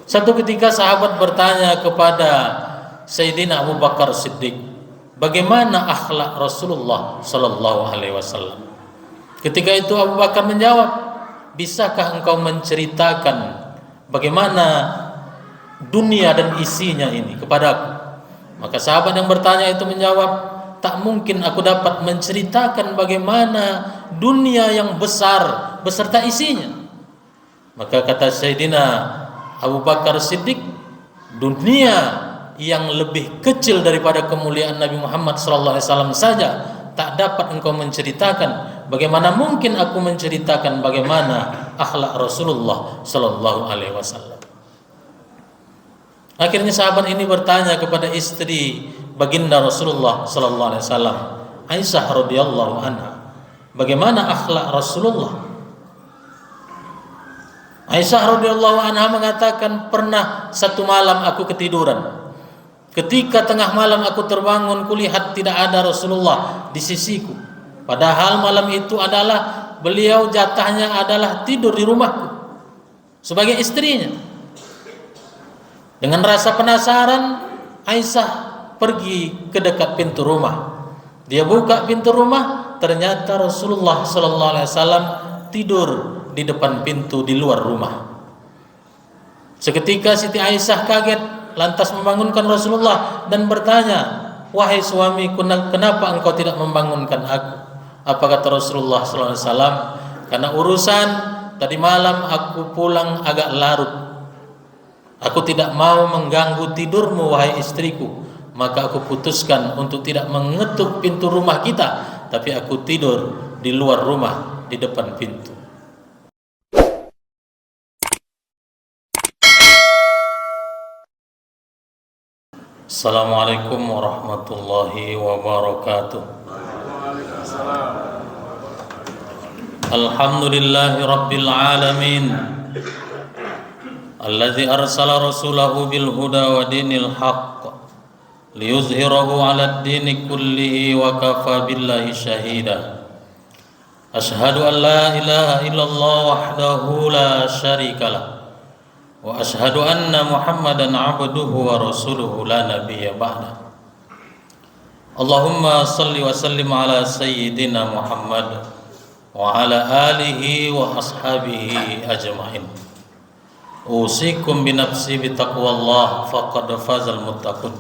Satu ketika sahabat bertanya kepada Sayyidina Abu Bakar Siddiq, bagaimana akhlak Rasulullah sallallahu alaihi wasallam? Ketika itu Abu Bakar menjawab, bisakah engkau menceritakan bagaimana dunia dan isinya ini kepadaku? Maka sahabat yang bertanya itu menjawab, tak mungkin aku dapat menceritakan bagaimana dunia yang besar beserta isinya. Maka kata Sayyidina Abu Bakar Siddiq, dunia yang lebih kecil daripada kemuliaan Nabi Muhammad SAW saja tak dapat engkau menceritakan, bagaimana mungkin aku menceritakan bagaimana akhlak Rasulullah SAW. Akhirnya sahabat ini bertanya kepada istri baginda Rasulullah SAW, Aisyah radhiyallahu anha, bagaimana akhlak Rasulullah? Aisyah radhiyallahu anha mengatakan, pernah satu malam aku ketiduran. Ketika tengah malam aku terbangun, kulihat tidak ada Rasulullah di sisiku. Padahal malam itu adalah beliau jatahnya adalah tidur di rumahku sebagai istrinya. Dengan rasa penasaran, Aisyah pergi ke dekat pintu rumah. Dia buka pintu rumah, ternyata Rasulullah sallallahu alaihi wasallam tidur di depan pintu di luar rumah. Seketika Siti Aisyah kaget, lantas membangunkan Rasulullah dan bertanya, wahai suamiku, kenapa engkau tidak membangunkan aku? Apa kata Rasulullah sallallahu alaihi wasallam? Karena urusan tadi malam aku pulang agak larut. Aku tidak mau mengganggu tidurmu wahai istriku, maka aku putuskan untuk tidak mengetuk pintu rumah kita, tapi aku tidur di luar rumah di depan pintu. Assalamualaikum warahmatullahi wabarakatuh. Alhamdulillahi rabbil alamin, alladzi arsala rasulahu bil huda wa dinil haqq liyuzhirahu 'alad dini kullihi wa kafa billahi shahida. Asyhadu an la ilaha illallah wahdahu la syarikalah wa asyhadu anna Muhammadan 'abduhu wa rasuluhu la nabiyya ba'da. Allahumma salli wa sallim ala sayyidina Muhammad wa ala alihi wa ashabihi ajma'in. Usikum bi nafsi bi taqwallah faqad fazal muttaqun.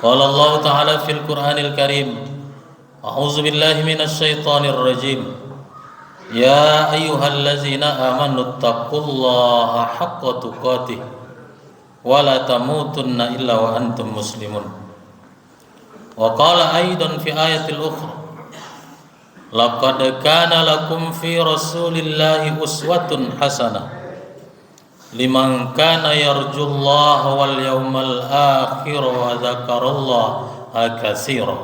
Qala Allah ta'ala fil Qur'anil Karim, a'udzu billahi minasy syaithanir rajim. Ya ayyuhallazina amanu taqullaha haqqa tuqatih wa la tamutunna illa wa antum muslimun. Wa qala aidan fi ayatil ukhra, laqad kana lakum fi rasulillahi uswatun hasanah liman kana yarjullaha wal yawmal akhir wa dzakarallaha katsira.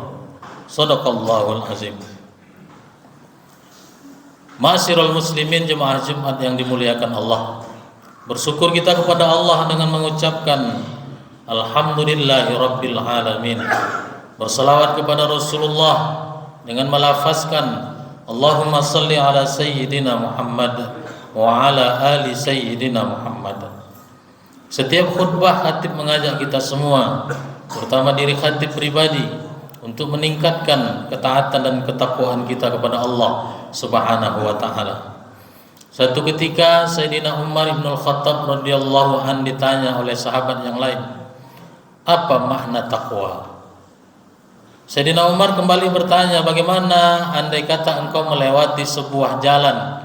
Shadaqallahul azim. Ma'asyiral muslimin, jemaah Jumat yang dimuliakan Allah, bersyukur kita kepada Allah dengan mengucapkan alhamdulillahi rabbil alamin. Berselawat kepada Rasulullah dengan melafazkan Allahumma salli ala sayyidina Muhammad wa ala ali sayyidina Muhammad. Setiap khutbah khatib mengajak kita semua, terutama diri khatib pribadi, untuk meningkatkan ketaatan dan ketakwaan kita kepada Allah Subhanahu wa taala. Satu ketika Sayyidina Umar bin Al-Khattab radhiyallahu an ditanya oleh sahabat yang lain, apa makna takwa? Sayyidina Umar kembali bertanya, bagaimana andai kata engkau melewati sebuah jalan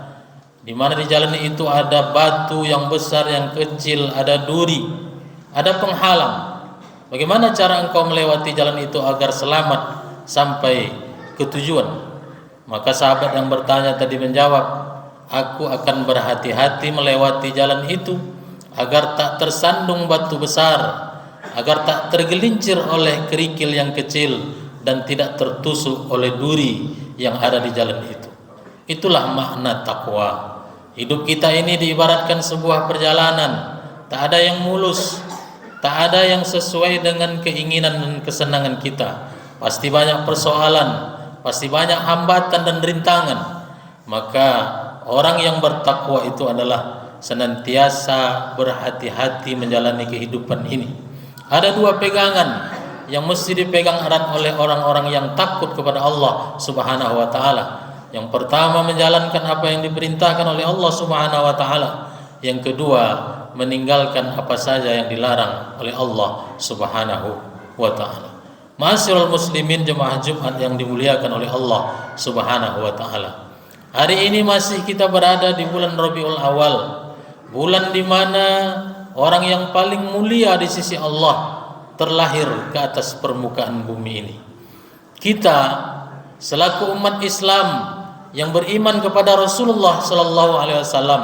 di mana di jalan itu ada batu yang besar, yang kecil, ada duri, ada penghalang. Bagaimana cara engkau melewati jalan itu agar selamat sampai ke tujuan? Maka sahabat yang bertanya tadi menjawab, aku akan berhati-hati melewati jalan itu agar tak tersandung batu besar, agar tak tergelincir oleh kerikil yang kecil, dan tidak tertusuk oleh duri yang ada di jalan itu. Itulah makna takwa. Hidup kita ini diibaratkan sebuah perjalanan, tak ada yang mulus, tak ada yang sesuai dengan keinginan dan kesenangan kita. Pasti banyak persoalan, pasti banyak hambatan dan rintangan. Maka orang yang bertakwa itu adalah senantiasa berhati-hati menjalani kehidupan ini. Ada dua pegangan yang mesti dipegang erat oleh orang-orang yang takut kepada Allah Subhanahu wa taala. Yang pertama, menjalankan apa yang diperintahkan oleh Allah Subhanahu wa taala. Yang kedua, meninggalkan apa saja yang dilarang oleh Allah Subhanahu wa taala. Ma'asyiral muslimin jemaah Jumat yang dimuliakan oleh Allah Subhanahu wa taala. Hari ini masih kita berada di bulan Rabiul Awal, bulan di mana orang yang paling mulia di sisi Allah terlahir ke atas permukaan bumi ini. Kita selaku umat Islam yang beriman kepada Rasulullah sallallahu alaihi wasallam,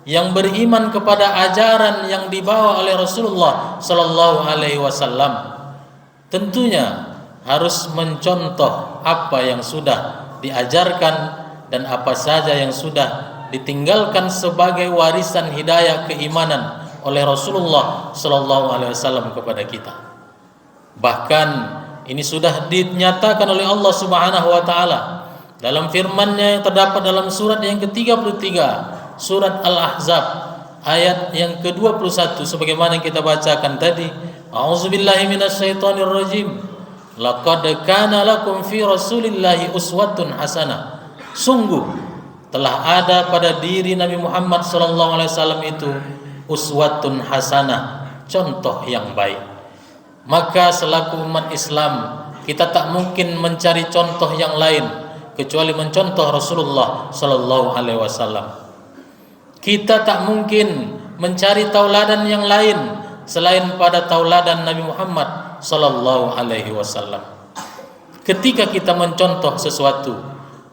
yang beriman kepada ajaran yang dibawa oleh Rasulullah sallallahu alaihi wasallam, tentunya harus mencontoh apa yang sudah diajarkan dan apa saja yang sudah ditinggalkan sebagai warisan hidayah keimanan oleh Rasulullah sallallahu alaihi wasallam kepada kita. Bahkan ini sudah dinyatakan oleh Allah Subhanahu wa taala dalam firman-Nya yang terdapat dalam surat yang ke-33, surat Al-Ahzab ayat yang ke-21, sebagaimana yang kita bacakan tadi. A'udzubillahi minasyaitonir rajim. Laqad kana lakum fi Rasulillahi uswatun hasanah. Sungguh telah ada pada diri Nabi Muhammad sallallahu alaihi wasallam itu uswatun hasanah, contoh yang baik. Maka selaku umat Islam, kita tak mungkin mencari contoh yang lain kecuali mencontoh Rasulullah sallallahu alaihi wasallam. Kita tak mungkin mencari tauladan yang lain selain pada tauladan Nabi Muhammad sallallahu alaihi wasallam. Ketika kita mencontoh sesuatu,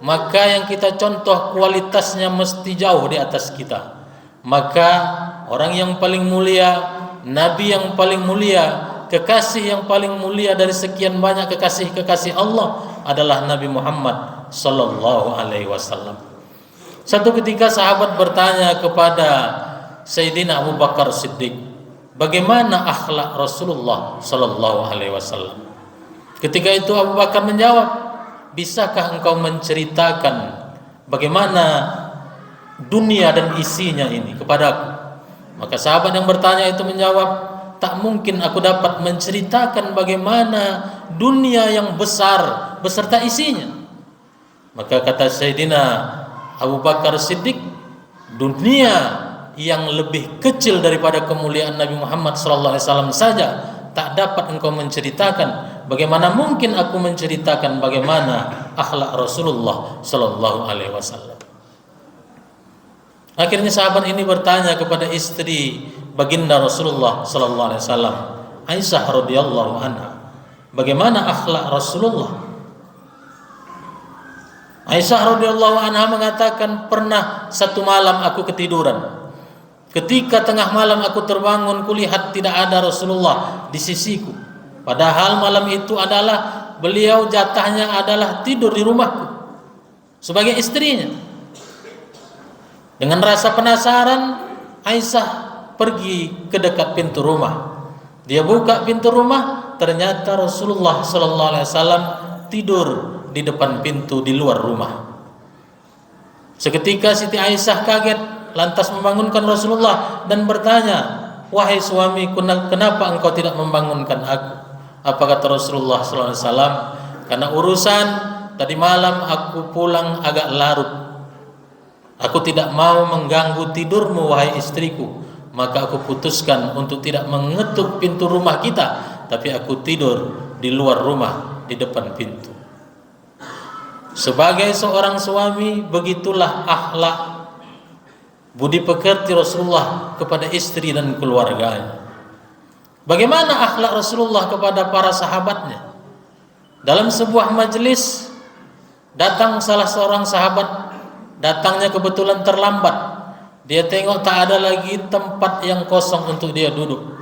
maka yang kita contoh kualitasnya mesti jauh di atas kita. Maka orang yang paling mulia, nabi yang paling mulia, kekasih yang paling mulia dari sekian banyak kekasih-kekasih Allah adalah Nabi Muhammad sallallahu alaihi wasallam. Satu ketika sahabat bertanya kepada Sayyidina Abu Bakar Siddiq, bagaimana akhlak Rasulullah sallallahu alaihi wasallam? Ketika itu Abu Bakar menjawab, bisakah engkau menceritakan bagaimana dunia dan isinya ini kepadaku? Maka sahabat yang bertanya itu menjawab, tak mungkin aku dapat menceritakan bagaimana dunia yang besar beserta isinya. Maka kata Sayyidina Abu Bakar Siddiq, dunia yang lebih kecil daripada kemuliaan Nabi Muhammad sallallahu alaihi wasallam saja tak dapat engkau menceritakan, bagaimana mungkin aku menceritakan bagaimana akhlak Rasulullah sallallahu alaihi wasallam. Akhirnya sahabat ini bertanya kepada istri baginda Rasulullah sallallahu alaihi wasallam, Aisyah radhiyallahu anha, bagaimana akhlak Rasulullah? Aisyah radhiyallahu anha mengatakan, pernah satu malam aku ketiduran. Ketika tengah malam aku terbangun, kulihat tidak ada Rasulullah di sisiku. Padahal malam itu adalah beliau jatahnya adalah tidur di rumahku sebagai istrinya. Dengan rasa penasaran, Aisyah pergi ke dekat pintu rumah. Dia buka pintu rumah, ternyata Rasulullah sallallahu alaihi wasallam tidur di depan pintu di luar rumah. Seketika Siti Aisyah kaget, lantas membangunkan Rasulullah dan bertanya, wahai suamiku, kenapa engkau tidak membangunkan aku? Apa kata Rasulullah sallallahu alaihi wasallam? Karena urusan tadi malam aku pulang agak larut. Aku tidak mau mengganggu tidurmu wahai istriku, maka aku putuskan untuk tidak mengetuk pintu rumah kita, tapi aku tidur di luar rumah di depan pintu. Sebagai seorang suami, begitulah akhlak budi pekerti Rasulullah kepada istri dan keluarganya. Bagaimana akhlak Rasulullah kepada para sahabatnya? Dalam sebuah majelis, datang salah seorang sahabat, datangnya kebetulan terlambat. Dia tengok tak ada lagi tempat yang kosong untuk dia duduk.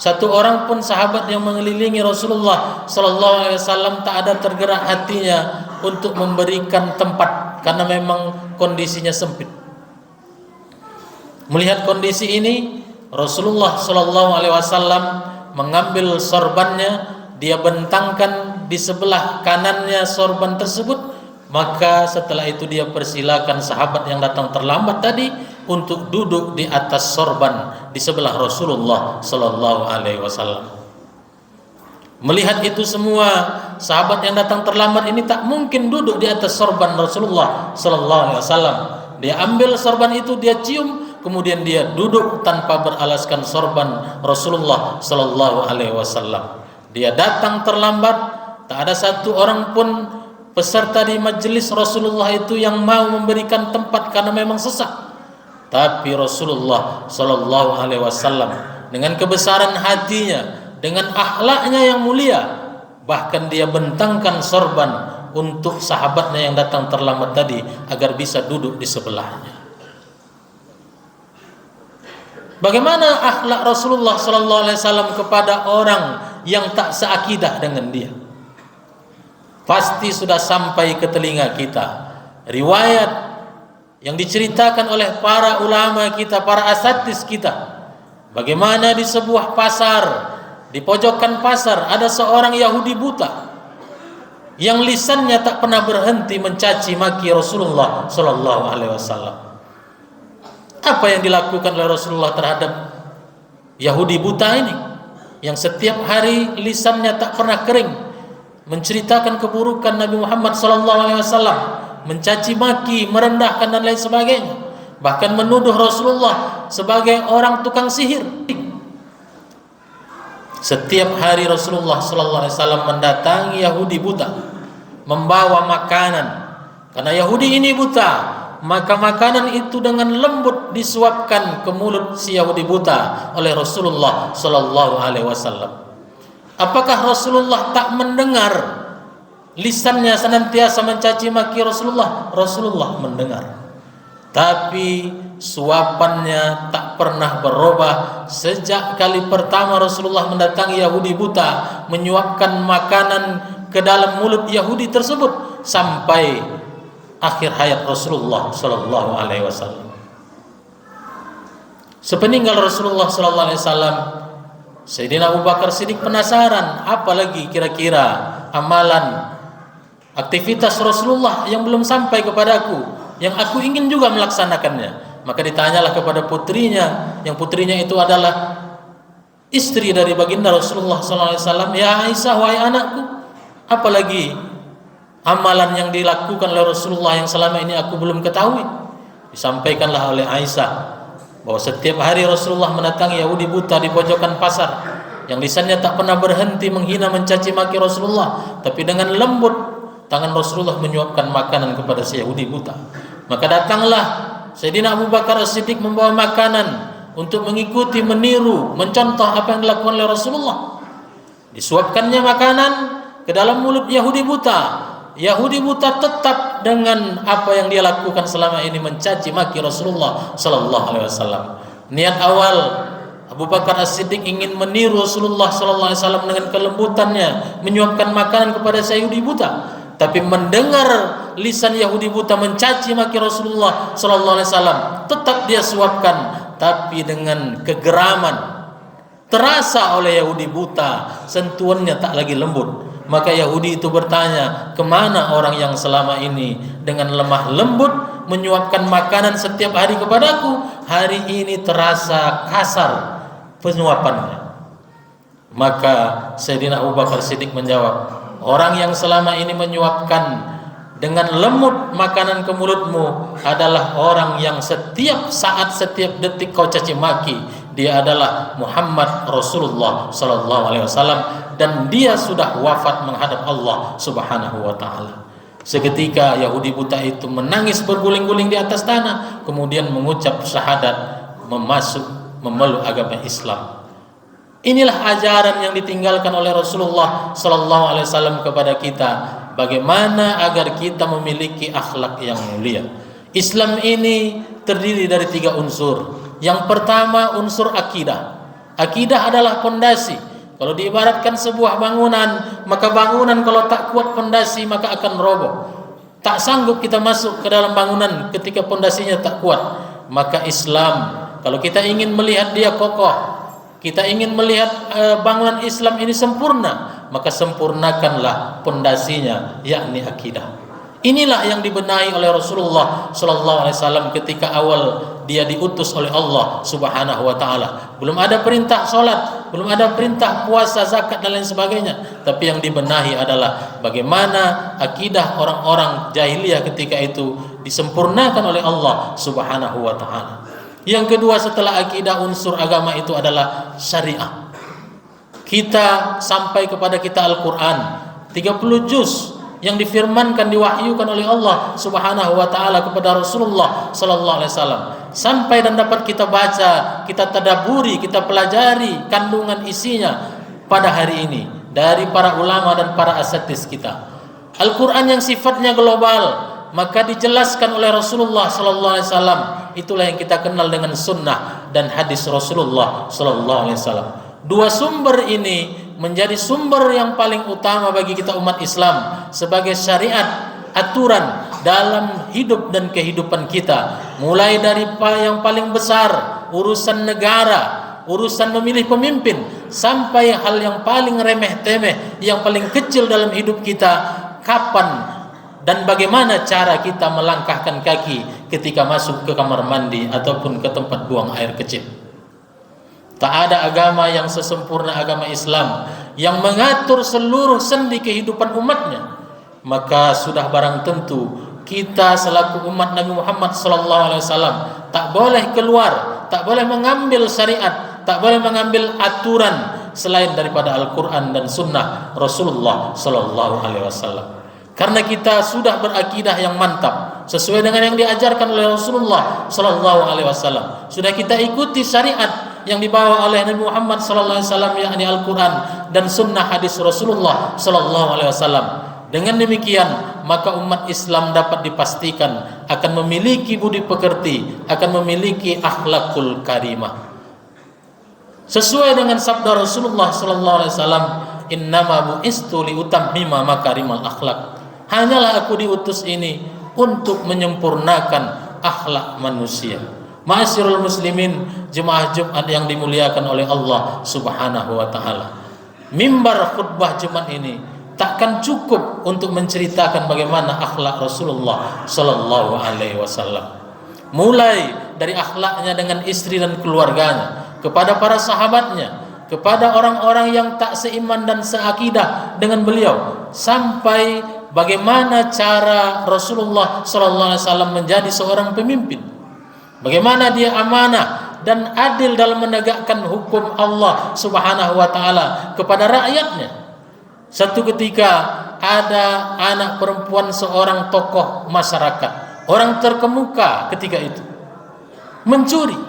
Satu orang pun sahabat yang mengelilingi Rasulullah sallallahu alaihi wasallam tak ada tergerak hatinya untuk memberikan tempat karena memang kondisinya sempit. Melihat kondisi ini, Rasulullah sallallahu alaihi wasallam mengambil sorbannya, dia bentangkan di sebelah kanannya sorban tersebut. Maka setelah itu dia persilakan sahabat yang datang terlambat tadi untuk duduk di atas sorban di sebelah Rasulullah sallallahu alaihi wasallam. Melihat itu semua, sahabat yang datang terlambat ini tak mungkin duduk di atas sorban Rasulullah sallallahu alaihi wasallam. Dia ambil sorban itu, dia cium, kemudian dia duduk tanpa beralaskan sorban Rasulullah sallallahu alaihi wasallam. Dia datang terlambat, tak ada satu orang pun peserta di majelis Rasulullah itu yang mau memberikan tempat karena memang sesak. Tapi Rasulullah sallallahu alaihi wasallam dengan kebesaran hatinya, dengan akhlaknya yang mulia, bahkan dia bentangkan sorban untuk sahabatnya yang datang terlambat tadi agar bisa duduk di sebelahnya. Bagaimana akhlak Rasulullah sallallahu alaihi wasallam kepada orang yang tak seakidah dengan dia? Pasti sudah sampai ke telinga kita riwayat yang diceritakan oleh para ulama kita, para asatidz kita, bagaimana di sebuah pasar, di pojokan pasar ada seorang Yahudi buta yang lisannya tak pernah berhenti mencaci maki Rasulullah sallallahu alaihi wasallam. Apa yang dilakukan oleh Rasulullah terhadap Yahudi buta ini yang setiap hari lisannya tak pernah kering menceritakan keburukan Nabi Muhammad sallallahu alaihi wasallam, mencaci maki, merendahkan dan lain sebagainya, bahkan menuduh Rasulullah sebagai orang tukang sihir. Setiap hari Rasulullah sallallahu alaihi wasallam mendatangi Yahudi buta membawa makanan. Karena Yahudi ini buta, maka makanan itu dengan lembut disuapkan ke mulut si Yahudi buta oleh Rasulullah sallallahu alaihi wasallam. Apakah Rasulullah tak mendengar lisannya senantiasa mencaci maki Rasulullah? Rasulullah mendengar. Tapi suapannya tak pernah berubah sejak kali pertama Rasulullah mendatangi Yahudi buta, menyuapkan makanan ke dalam mulut Yahudi tersebut sampai akhir hayat Rasulullah sallallahu alaihi wasallam. Sepeninggal Rasulullah sallallahu alaihi wasallam, Sayyidina Abu Bakar Siddiq penasaran, apalagi kira-kira amalan aktivitas Rasulullah yang belum sampai kepadaku, yang aku ingin juga melaksanakannya. Maka ditanyalah kepada putrinya, yang putrinya itu adalah istri dari baginda Rasulullah SAW. Ya Aisyah, wahai anakku, apalagi amalan yang dilakukan oleh Rasulullah yang selama ini aku belum ketahui? Disampaikanlah oleh Aisyah bahwa setiap hari Rasulullah mendatangi Yahudi buta di pojokan pasar yang lisannya tak pernah berhenti menghina, mencaci maki Rasulullah, tapi dengan lembut tangan Rasulullah menyuapkan makanan kepada si Yahudi buta. Maka datanglah Sayyidina Abu Bakar As-Siddiq membawa makanan untuk mengikuti, meniru, mencontoh apa yang dilakukan oleh Rasulullah. Disuapkannya makanan ke dalam mulut Yahudi buta. Yahudi buta tetap dengan apa yang dia lakukan selama ini, mencaci maki Rasulullah sallallahu alaihi wasallam. Niat awal Abu Bakar As-Siddiq ingin meniru Rasulullah sallallahu alaihi wasallam dengan kelembutannya, menyuapkan makanan kepada si Yahudi buta. Tapi mendengar lisan Yahudi buta mencaci maki Rasulullah sallallahu alaihi wasallam, tetap dia suapkan, tapi dengan kegeraman. Terasa oleh Yahudi buta, sentuhannya tak lagi lembut. Maka Yahudi itu bertanya, kemana orang yang selama ini dengan lemah lembut menyuapkan makanan setiap hari kepadaku? Hari ini terasa kasar penyuapannya. Maka Sayyidina Abu Bakar Siddiq menjawab, orang yang selama ini menyuapkan dengan lembut makanan ke mulutmu adalah orang yang setiap saat, setiap detik kau caci maki. Dia adalah Muhammad Rasulullah sallallahu alaihi wasallam, dan dia sudah wafat menghadap Allah Subhanahu wa taala. Seketika Yahudi buta itu menangis berguling-guling di atas tanah, kemudian mengucap syahadat, memeluk agama Islam. Inilah ajaran yang ditinggalkan oleh Rasulullah sallallahu alaihi wasallam kepada kita, bagaimana agar kita memiliki akhlak yang mulia. Islam ini terdiri dari 3 unsur. Yang pertama, unsur akidah. Akidah adalah pondasi. Kalau diibaratkan sebuah bangunan, maka bangunan kalau tak kuat pondasi maka akan roboh. Tak sanggup kita masuk ke dalam bangunan ketika pondasinya tak kuat. Maka Islam, kalau kita ingin melihat dia kokoh, kita ingin melihat bangunan Islam ini sempurna, maka sempurnakanlah pondasinya, yakni akidah. Inilah yang dibenahi oleh Rasulullah sallallahu alaihi wasallam ketika awal dia diutus oleh Allah Subhanahu wa taala. Belum ada perintah salat, belum ada perintah puasa, zakat dan lain sebagainya. Tapi yang dibenahi adalah bagaimana akidah orang-orang jahiliyah ketika itu disempurnakan oleh Allah Subhanahu wa taala. Yang kedua setelah akidah, unsur agama itu adalah syariah. Kita sampai kepada kita Al-Quran 30 juz yang difirmankan, diwahyukan oleh Allah Subhanahu wa taala kepada Rasulullah sallallahu alaihi wasallam, sampai dan dapat kita baca, kita tadabburi, kita pelajari kandungan isinya pada hari ini dari para ulama dan para asatiz kita. Al-Quran yang sifatnya global maka dijelaskan oleh Rasulullah sallallahu alaihi wasallam, itulah yang kita kenal dengan sunnah dan hadis Rasulullah sallallahu alaihi wasallam. Dua sumber ini menjadi sumber yang paling utama bagi kita umat Islam sebagai syariat, aturan dalam hidup dan kehidupan kita, mulai dari yang paling besar urusan negara, urusan memilih pemimpin, sampai hal yang paling remeh-temeh, yang paling kecil dalam hidup kita, kapan dan bagaimana cara kita melangkahkan kaki ketika masuk ke kamar mandi ataupun ke tempat buang air kecil. Tak ada agama yang sesempurna agama Islam yang mengatur seluruh sendi kehidupan umatnya. Maka sudah barang tentu kita selaku umat Nabi Muhammad SAW tak boleh keluar, tak boleh mengambil syariat, tak boleh mengambil aturan selain daripada Al-Quran dan Sunnah Rasulullah SAW. Karena kita sudah berakidah yang mantap sesuai dengan yang diajarkan oleh Rasulullah SAW. Sudah kita ikuti syariat yang dibawa oleh Nabi Muhammad SAW, yakni Al-Quran dan Sunnah hadis Rasulullah SAW. Dengan demikian maka umat Islam dapat dipastikan akan memiliki budi pekerti, akan memiliki akhlakul karimah. Sesuai dengan sabda Rasulullah SAW, innama bu'istu liutammima makarimal akhlak. Hanyalah aku diutus ini untuk menyempurnakan akhlak manusia. Ma'asyiral muslimin, jemaah Jumat yang dimuliakan oleh Allah Subhanahu wa taala. Mimbar khutbah Jumat ini takkan cukup untuk menceritakan bagaimana akhlak Rasulullah sallallahu alaihi wasallam. Mulai dari akhlaknya dengan istri dan keluarganya, kepada para sahabatnya, kepada orang-orang yang tak seiman dan seakidah dengan beliau, sampai bagaimana cara Rasulullah sallallahu alaihi wasallam menjadi seorang pemimpin. Bagaimana dia amanah dan adil dalam menegakkan hukum Allah Subhanahu wa taala kepada rakyatnya. Satu ketika ada anak perempuan seorang tokoh masyarakat, orang terkemuka ketika itu, mencuri,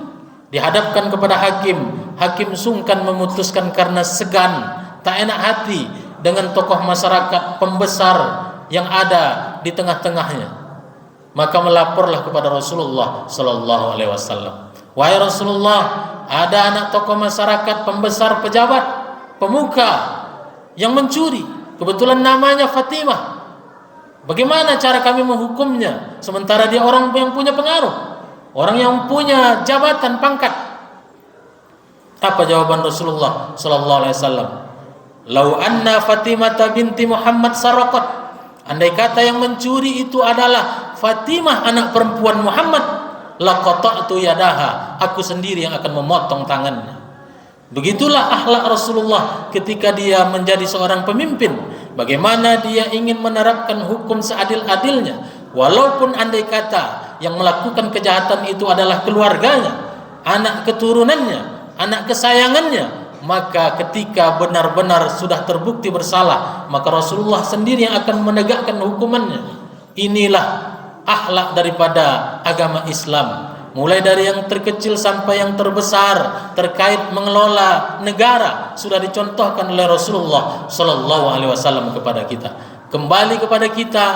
dihadapkan kepada hakim. Hakim sungkan memutuskan karena segan, tak enak hati dengan tokoh masyarakat pembesar yang ada di tengah-tengahnya. Maka melaporlah kepada Rasulullah sallallahu alaihi wasallam. Wahai Rasulullah, ada anak tokoh masyarakat, pembesar, pejabat, pemuka yang mencuri. Kebetulan namanya Fatimah. Bagaimana cara kami menghukumnya sementara dia orang yang punya pengaruh, orang yang punya jabatan, pangkat? Apa jawaban Rasulullah sallallahu alaihi wasallam? Lau anna Fatimah binti Muhammad saraqat. Andai kata yang mencuri itu adalah Fatimah anak perempuan Muhammad, laqata'tu yadaha, aku sendiri yang akan memotong tangannya. Begitulah akhlak Rasulullah ketika dia menjadi seorang pemimpin. Bagaimana dia ingin menerapkan hukum seadil-adilnya, walaupun andai kata yang melakukan kejahatan itu adalah keluarganya, anak keturunannya, anak kesayangannya. Maka ketika benar-benar sudah terbukti bersalah, maka Rasulullah sendiri yang akan menegakkan hukumannya. Inilah akhlak daripada agama Islam, mulai dari yang terkecil sampai yang terbesar terkait mengelola negara sudah dicontohkan oleh Rasulullah sallallahu alaihi wasallam kepada kita. Kembali kepada kita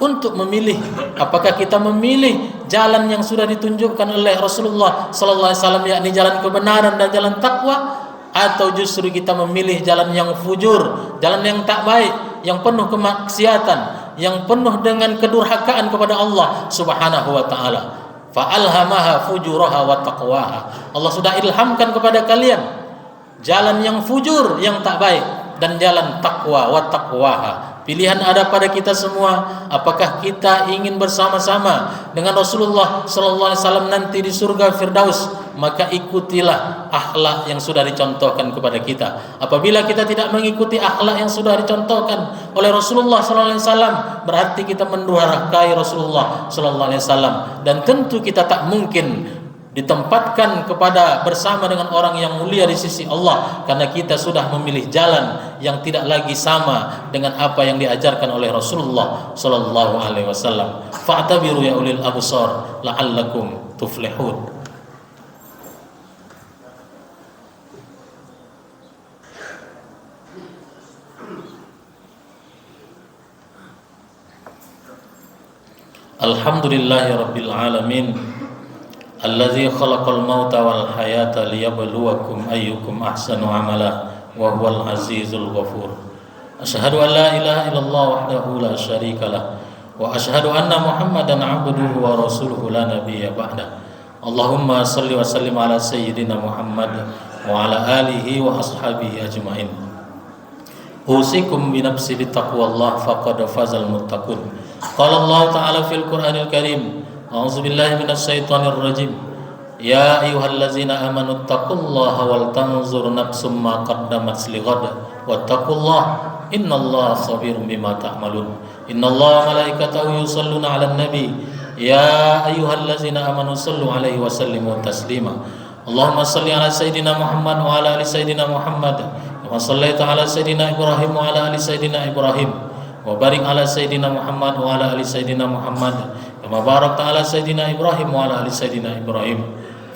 untuk memilih, apakah kita memilih jalan yang sudah ditunjukkan oleh Rasulullah sallallahu alaihi wasallam, yakni jalan kebenaran dan jalan takwa, atau justru kita memilih jalan yang fujur, jalan yang tak baik, yang penuh kemaksiatan, yang penuh dengan kedurhakaan kepada Allah Subhanahu wa taala. Fa alhamaha fujuraha wa taqwaha. Allah sudah ilhamkan kepada kalian jalan yang fujur, yang tak baik, dan jalan takwa wa taqwaha, Pilihan ada pada kita semua. Apakah kita ingin bersama-sama dengan Rasulullah sallallahu alaihi wasallam nanti di surga Firdaus? Maka ikutilah akhlak yang sudah dicontohkan kepada kita. Apabila kita tidak mengikuti akhlak yang sudah dicontohkan oleh Rasulullah sallallahu alaihi wasallam, berarti kita mendurhakai Rasulullah sallallahu alaihi wasallam, dan tentu kita tak mungkin ditempatkan kepada bersama dengan orang yang mulia di sisi Allah, karena kita sudah memilih jalan yang tidak lagi sama dengan apa yang diajarkan oleh Rasulullah sallallahu alaihi wasallam. Fa'tabiru ya ulil absar la'allakum tuflihun. Alhamdulillahi rabbil alamin, alladzi khalaqal mauta wal hayata liyabluwakum ayyukum ahsanu amala wa huwal azizul ghafur. Asyhadu an la ilaha illallah wahdahu la syarika lah wa asyhadu anna Muhammadan abduhu wa rasuluhu la nabiyya ba'da. Allahumma salli wa sallim ala sayyidina Muhammad wa ala alihi wa ashabihi ajmain. Usikum bi nafsi bi taqwallah faqad fazal muttaqun. Qala Allah ta'ala fil Qur'anil Karim, a'udzu billahi minasy syaithanir rajim. Ya ayyuhallazina amanu taqullaha wal tanzur nafsum ma qaddamat lighad wattaqullaha innallaha khabirum bima ta'malun. Innallaha malaikatahu yusholluna 'alan nabi ya ayyuhallazina amanu shallu 'alaihi wa sallimu taslima. Allahumma shalli 'ala sayidina Muhammad wa 'ala ali sayidina Muhammad kama shallaita 'ala sayidina Ibrahim wa 'ala ali sayidina Ibrahim wa barik 'ala sayidina Muhammad wa 'ala ali sayidina Muhammad kama barakta 'ala sayidina Ibrahim wa 'ala ali sayidina Ibrahim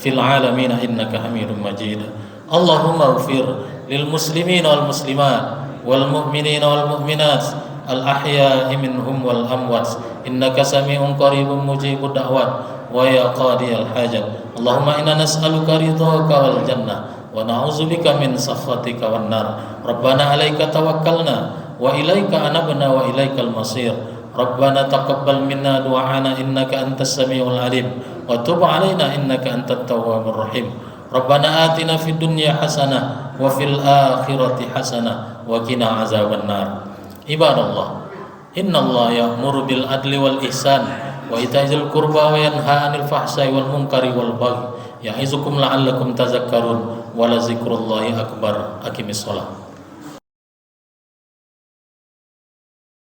fil 'alamin innaka Hamidum Majid. Allahumma ighfir lil muslimin wal muslimat wal mu'minin wal mu'minat al ahya'i minhum wal amwat innaka sami'un qaribun mujibud da'wat wa ya qadiyal hajat. Allahumma inna nas'aluka ridhaka wal jannah wa na'udzubika min sakhatika wan nar. Rabbana 'alaika tawakkalna wa ilaika anabna wa ilaikal masir. Rabbana taqabbal minna du'ana innaka antas samiul alim wa tub 'alaina innaka antat tawwabur rahim. Rabbana atina fid dunya hasanah wa fil akhirati hasanah wa qina azaban nar. Ibadallah, innallaha ya'muru bil adli wal ihsan wa ita'izil qurba wa yanha 'anil fahsai wal munkari wal baghi ya'izukum la'allakum tadhakkarun wa la dzikrullahi akbar. Aqimis shalah.